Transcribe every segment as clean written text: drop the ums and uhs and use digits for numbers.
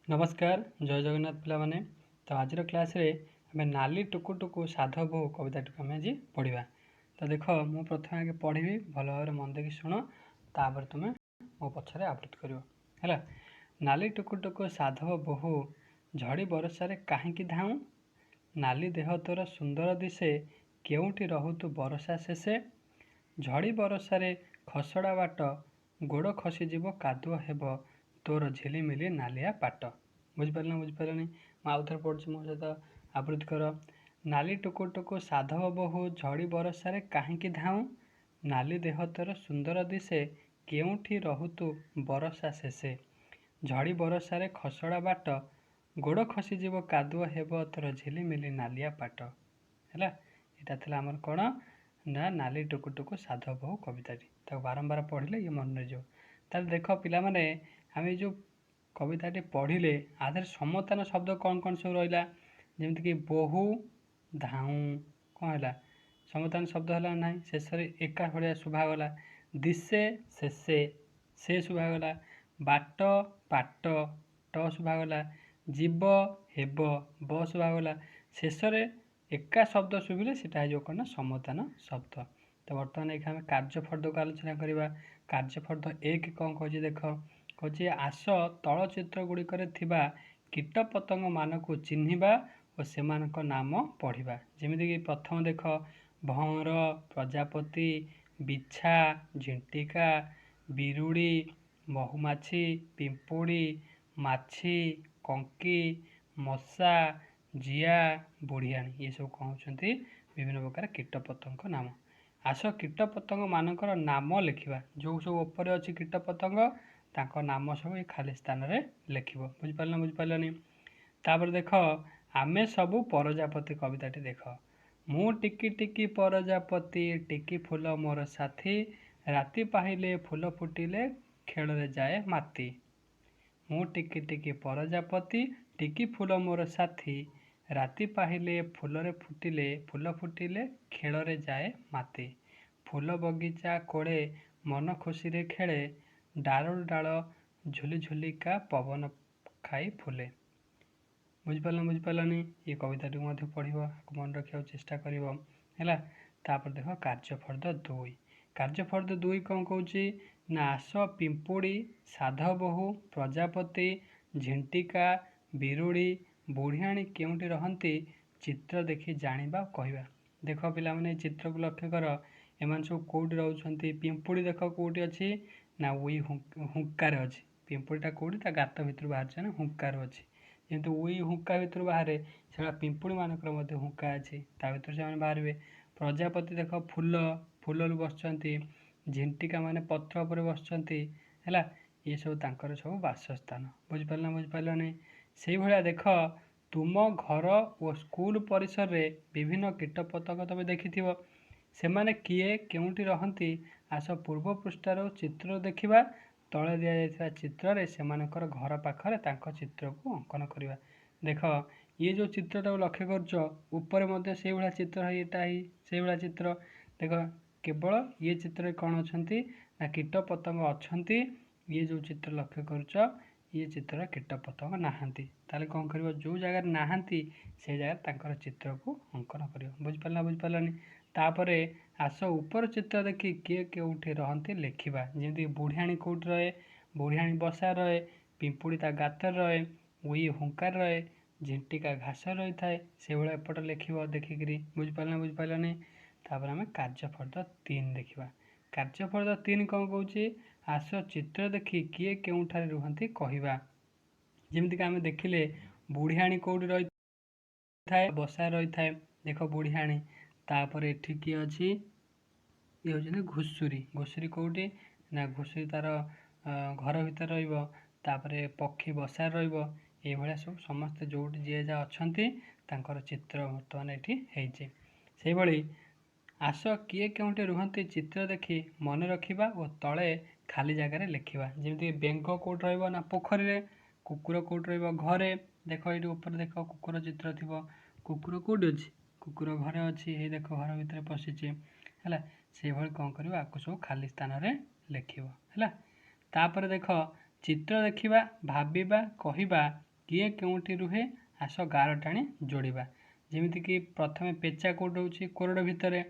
नमस्कार जय जगन्नाथ पिलामाने। तो आज क्लास रे आम नाली टुकु टुकु साधव बहु कविताटी आम आज पढ़ा। तो देख मु प्रथम आगे पढ़ी भल भाव मन देखी शुण तापर तुम मो पछरे आवृत्ति कर है। नाली टुकु टुकु साधव बहु झड़ी बरसारे काहींकी धाऊँ, नाली देह तोर सुंदर दिशे केउठी रहु तु बरसा शेषे, झड़ी बरसारे खसड़ा बाट गोड़ खसीज कादुआ हेब तोर झिलिमिली नालिया पाट। बुझिपार ना बुझिपारे आउ थे पढ़ुची मो सहित आवृत्ति कर। नाली टुकु टुकु साधव बहु झड़ी बरसारे काहींकी धाऊँ, नाली देह तोर सुंदर दिशे केउठी रहु तु बरसा शेषे, झड़ी बरसारे खसड़ा बाट गोड़ खसीज कादुआ हेब तोर झिलिमिली नालिया पाट। है यहाँ था आमर कौन ना नाली टुकु टुकु साधव बहु कविताटी ताको बारंबार पढ़ले ये मन रही। ताल देख पिला माने आम जो कविताटी पढ़ले आधार समतान शब्द कौन कौन सब रहा जमीक कि बहु धाऊँ कौन है समतान शब्द है ना शेष एका भाया शुभागला, दिशे शेषे से शुभागला, बाट पाट ट शुभागला, जीव हेब ब शुभागला, शेष एका शब्द शुभिले सीटा जो कौन समतान शब्द। तो बर्तमान एक आम कार्यफर्द को आलोचना करवा। कार्यफर्द एक कौन कहे देख कहे आस तल चित्र गुड़िकर कीट पतंग मानक चिन्हवा और सेमानक नाम पढ़ा। जमीक प्रथम देख भंवर, प्रजापति, बिछा, झिंटिका, बिरुड़ी, महुमाछी, पिंपुड़ी, माछी, कंकी, मशा, जिया, बुढ़ियाणी ये सब कहते विभिन्न प्रकार कीट पतंग नाम। आस कीट पतंग मानकर नाम लिखा जो सब ऊपर अच्छी कीट पतंग तांको नाम सब ये खाली स्थान रे लिख। बुझिपार बुझिपारानी। तापर देख आमे सबू प्रजापति कविताटी देख। मु टिकी टिकी प्रजापति टिकी फूल मोर साथी, राति पाहिले फूल फुटिले खेल रे जाए माती। मु टिकी टिकी प्रजापति टिकी फूल मोर साथी, राति पाहिले फूल फुटिले खेल रे जाए माती। फूल बगीचा कोड़े मन खुशी रे खेले, डाल डाल झुली झुलिका पवन खाई फुले। बुझिपारानी ये कविताटी पढ़ मन रखा चेष्टा कर। तापर देख कार्यफर्द दुई। कार्यफर्द दुई कौन कौची ना आस पिंपुड़ी साधव बहु प्रजापति झिंटिका बिरुड़ी बुढ़ियाणी केउठी रहंती चित्र देखी जानिबा कहवा। देख पिला माने चित्र को लक्ष्य कर एमान सब कौटी रोचंती। पिंपुड़ी देख कौटी अच्छी ना उई हुक्कार अच्छी। पिंपुड़ीटा कौटी ता गात भितर बाहर ना हुक्कार अच्छी। जेहेतु उई हुक्का भितर बाहर से पिंपुड़ी मानकर हुक्का अच्छी ता भर से बाहर। प्रजापति देख फूल फूल बसचंती, झिंटिका माने पत्र पर बसचंती है ये सब तांकर सब वासस्थान। बुझिपारा बुझिपारानी। से भाया देख तुम घर और स्कूल परिसर रे विभिन्न कीट पतंग तुम देखि से माने किए केउठी रहंती आस पूर्व पृष्ठार चित्र देखिबा। तले दिया जायथिबा चित्र रे सेमानकर घर पाखरे तांको चित्र को अंकन करवा। देख ये जो चित्रटा लक्ष्य कर ऊपर मध्य से भाया चित्र है एटा ही से भाया चित्र। देख केवल ये चित्र कौन अच्छी ना कीट पतंग अच्छी। ये जो चित्र लक्ष्य कर ये चित्र कीट पतंग नहांती ताले कौन कर जो जगह नहांती से जगह तांकर चित्र को अंकन कर। बुझिपारा बुझिपारानी। तापर आस ऊपर चित्र देखी किए केउठी रहंती लिखा। जमी बुढ़ियाणी कौटी रहे, बुढ़ियाणी बसा रहे, पिंपुड़ी ता गातर रहे, उई हुंकार रहे, झिंटिका घास रही थाए से भाया एपट लिख देखिकी। बुझिपारा बुझिपारानी। तापर आम कार्यफर्द तीन देखा। कार्यफर्द तीन कौन कौची आस चित्र देखी किए केउठारे रुहंती कहवा। जमीक आम देखिले बुढ़ियाणी कौटी रही थाए बसा रही थाए। देख बुढ़ियाणी तापर एठी किए अच्छी ये होचंदी घुषुरी। घुषुरी कौटी ना घुषुरी तार घर भीतर रही पक्षी बसार रही भाया सब समस्ते जो जी जा अच्छा तांकर चित्र बर्तमान ये से भाई आस किए केउठी रुहंती चित्र देखी मन रखिबा और तले खाली जगार लिखा। जमी बेंग कौट रहा पोखरी, कुकुर कौट घरे। देख ये ऊपर देख कुकुर चित्र थी। कुकुर कौटी अच्छी कुकुर घरे अच्छी ये देख घर भीतर पशिचे है से भाई कौन कर आपको सब खाली स्थान में लिख। तापर देख चित्र देखा भाविबा कहवा କିଏ କେଉଁଠି ରୁହେ ଆସ ଗାର ଟାଣି ଯୋଡ଼ିବା। ଯେମିତିକି ପ୍ରଥମେ ପେଚା କେଉଁଠି ରହୁଛି କୋରଡ଼ ଭିତରେ,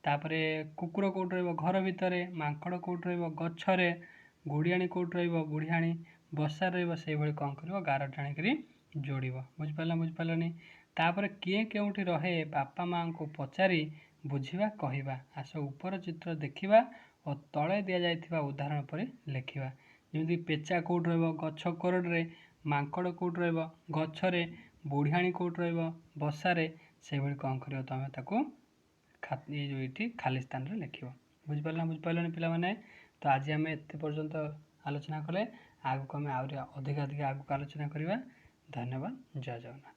ତାପରେ କୁକୁର କେଉଁଠି ରହିବ ଘର ଭିତରେ, ମାଙ୍କଡ଼ କେଉଁଠି ରହିବ ଗଛରେ, ଗୁଡ଼ିଆଣୀ କେଉଁଠି ରହିବ ବୁଢ଼ିଆଣୀ ବସାରେ ରହିବ। ସେଇଭଳି କ'ଣ କରିବ ଗାର ଟାଣିକରି ଯୋଡ଼ିବ। ବୁଝିପାରିଲନି? ତାପରେ କିଏ କେଉଁଠି ରହେ ବାପା ମାଆଙ୍କୁ ପଚାରି ବୁଝିବା କହିବା। ଆସ ଉପର ଚିତ୍ର ଦେଖିବା ଓ ତଳେ ଦିଆଯାଇଥିବା ଉଦାହରଣ ପରି ଲେଖିବା। ଯେମିତି ପେଚା କେଉଁଠି ରହିବ ଗଛ କୋରଡ଼ରେ, ମାଙ୍କଡ଼ କେଉଁଠି ରହିବ ଗଛରେ, ବୁଢ଼ିଆଣୀ କେଉଁଠି ରହିବ ବସାରେ। ସେଇଭଳି କ'ଣ କରିବ ତୁମେ ତାକୁ ଏଇଠି ଖାଲି ସ୍ଥାନରେ ଲେଖିବ। ବୁଝିପାରିଲନି ପିଲାମାନେ? ତ ଆଜି ଆମେ ଏତେ ପର୍ଯ୍ୟନ୍ତ ଆଲୋଚନା କଲେ, ଆଗକୁ ଆମେ ଆହୁରି ଅଧିକ ଆଗକୁ ଆଲୋଚନା କରିବା। ଧନ୍ୟବାଦ। ଜୟ ଜଗନ୍ନାଥ।